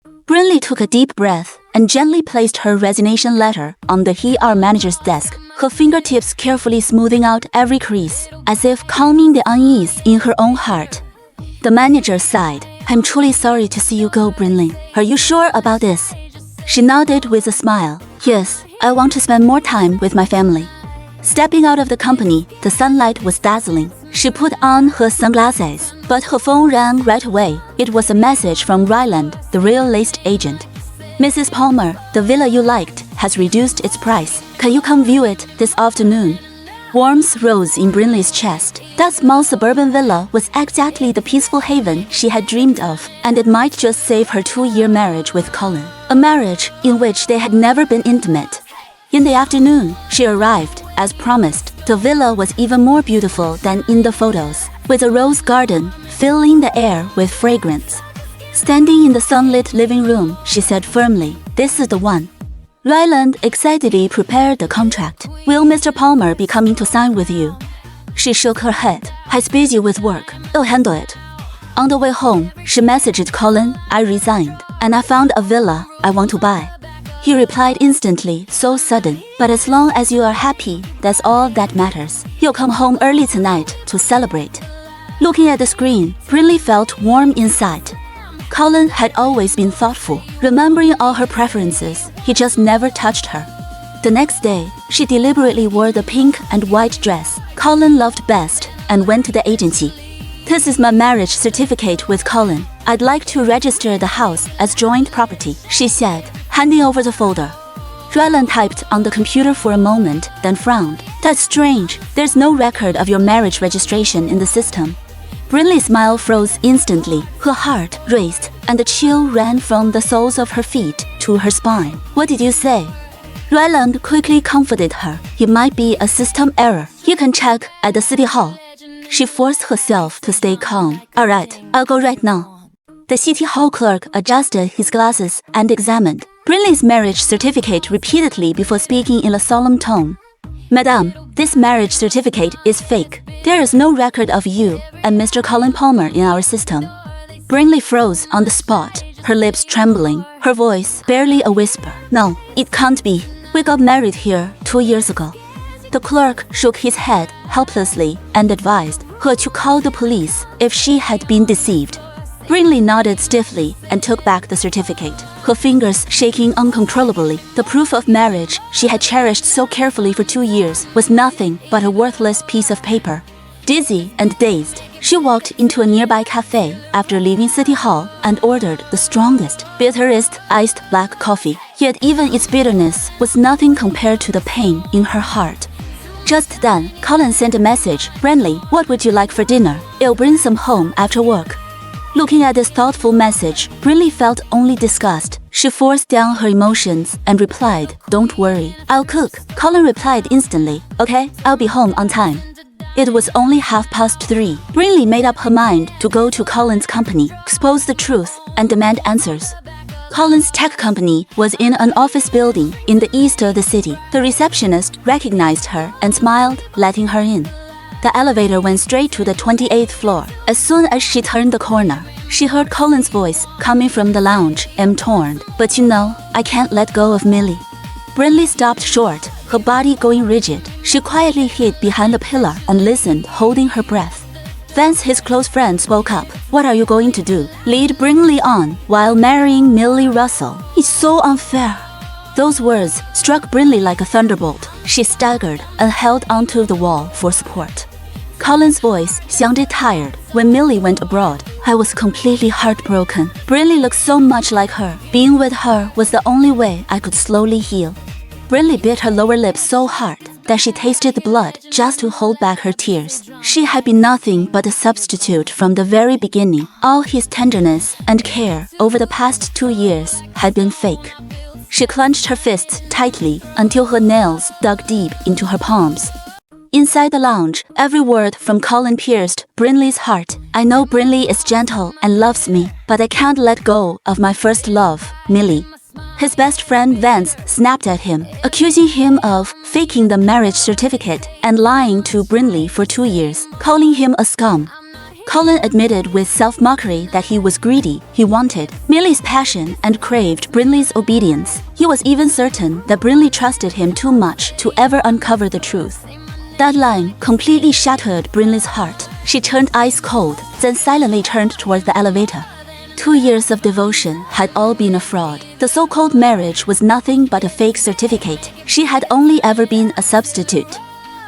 Brinley took a deep breath and gently placed her resignation letter on the HR manager's desk, her fingertips carefully smoothing out every crease, as if calming the unease in her own heart. The manager sighed. I'm truly sorry to see you go, Brinley. Are you sure about this? She nodded with a smile. Yes, I want to spend more time with my family. Stepping out of the company, the sunlight was dazzling. She put on her sunglasses, but her phone rang right away. It was a message from Ryland, the real estate agent. Mrs. Palmer, the villa you liked has reduced its price. Can you come view it this afternoon? Warmth rose in Brinley's chest. That small suburban villa was exactly the peaceful haven she had dreamed of, and it might just save her 2-year marriage with Colin, a marriage in which they had never been intimate. In the afternoon, she arrived, as promised. The villa was even more beautiful than in the photos, with a rose garden filling the air with fragrance. Standing in the sunlit living room, she said firmly, "This is the one." Ryland excitedly prepared the contract. Will Mr. Palmer be coming to sign with you? She shook her head. He's busy with work. I'll handle it. On the way home, she messaged Colin, I resigned, and I found a villa I want to buy. He replied instantly, so sudden, but as long as you are happy, that's all that matters. You'll come home early tonight to celebrate. Looking at the screen, Brinley felt warm inside. Colin had always been thoughtful, remembering all her preferences. He just never touched her. The next day, she deliberately wore the pink and white dress Colin loved best and went to the agency. This is my marriage certificate with Colin. I'd like to register the house as joint property, she said, handing over the folder. Ryland typed on the computer for a moment, then frowned. That's strange. There's no record of your marriage registration in the system. Brinley's smile froze instantly. Her heart raced, and the chill ran from the soles of her feet to her spine. What did you say? Ryland quickly comforted her. It might be a system error. You can check at the city hall. She forced herself to stay calm. All right, I'll go right now. The city hall clerk adjusted his glasses and examined Brinley's marriage certificate repeatedly before speaking in a solemn tone. Madame, this marriage certificate is fake. There is no record of you and Mr. Colin Palmer in our system. Brinley froze on the spot, her lips trembling, her voice barely a whisper. No, it can't be. We got married here 2 years ago. The clerk shook his head helplessly and advised her to call the police if she had been deceived. Brinley nodded stiffly and took back the certificate, her fingers shaking uncontrollably. The proof of marriage she had cherished so carefully for 2 years was nothing but a worthless piece of paper. Dizzy and dazed, she walked into a nearby cafe after leaving City Hall and ordered the strongest, bitterest iced black coffee. Yet even its bitterness was nothing compared to the pain in her heart. Just then, Colin sent a message. Brinley, what would you like for dinner? I'll bring some home after work. Looking at this thoughtful message, Brinley felt only disgust. She forced down her emotions and replied, Don't worry, I'll cook. Colin replied instantly, Okay, I'll be home on time. It was only 3:30. Brinley made up her mind to go to Colin's company, expose the truth, and demand answers. Colin's tech company was in an office building in the east of the city. The receptionist recognized her and smiled, letting her in. The elevator went straight to the 28th floor. As soon as she turned the corner, she heard Colin's voice coming from the lounge. I'm torn, but you know, I can't let go of Millie. Brinley stopped short, her body going rigid. She quietly hid behind a pillar and listened, holding her breath. Thence his close friend spoke up. What are you going to do? Lead Brinley on while marrying Millie Russell? It's so unfair. Those words struck Brinley like a thunderbolt. She staggered and held onto the wall for support. Colin's voice sounded tired. When Millie went abroad, I was completely heartbroken. Brinley looked so much like her. Being with her was the only way I could slowly heal. Brinley bit her lower lip so hard that she tasted the blood just to hold back her tears. She had been nothing but a substitute from the very beginning. All his tenderness and care over the past 2 years had been fake. She clenched her fists tightly until her nails dug deep into her palms. Inside the lounge, every word from Colin pierced Brinley's heart. I know Brinley is gentle and loves me, but I can't let go of my first love, Millie. His best friend Vance snapped at him, accusing him of faking the marriage certificate and lying to Brinley for 2 years, calling him a scum. Colin admitted with self-mockery that he was greedy. He wanted Millie's passion and craved Brinley's obedience. He was even certain that Brinley trusted him too much to ever uncover the truth. That line completely shattered Brinley's heart. She turned ice cold, then silently turned toward the elevator. 2 years of devotion had all been a fraud. The so-called marriage was nothing but a fake certificate. She had only ever been a substitute.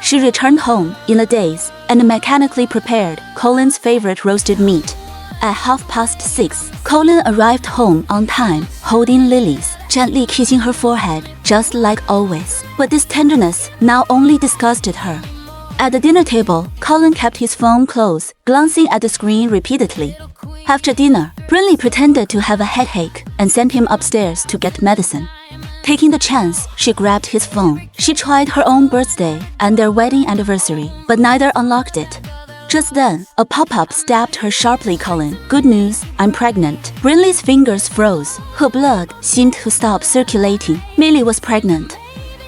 She returned home in a daze and mechanically prepared Colin's favorite roasted meat. At 6:30, Colin arrived home on time, holding lilies, gently kissing her forehead, just like always. But this tenderness now only disgusted her. At the dinner table, Colin kept his phone close, glancing at the screen repeatedly. After dinner, Brinley pretended to have a headache and sent him upstairs to get medicine. Taking the chance, she grabbed his phone. She tried her own birthday and their wedding anniversary, but neither unlocked it. Just then, a pop-up stabbed her sharply. Colin, good news, I'm pregnant. Brinley's fingers froze. Her blood seemed to stop circulating. Millie was pregnant.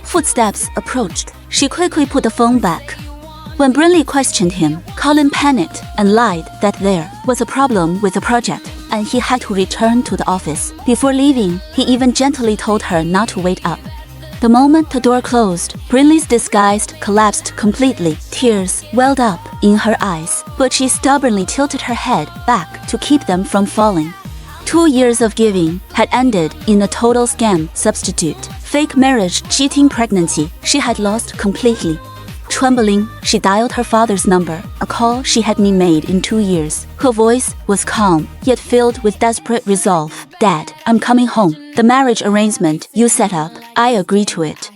Footsteps approached. She quickly put the phone back. When Brinley questioned him, Colin panicked and lied that there was a problem with the project, and he had to return to the office. Before leaving, he even gently told her not to wait up. The moment the door closed, Brinley's disguise collapsed completely. Tears welled up in her eyes, but she stubbornly tilted her head back to keep them from falling. 2 years of giving had ended in a total scam substitute. Fake marriage, cheating pregnancy. She had lost completely. Trembling, she dialed her father's number, a call she hadn't made in 2 years. Her voice was calm, yet filled with desperate resolve. Dad, I'm coming home. The marriage arrangement you set up, I agree to it.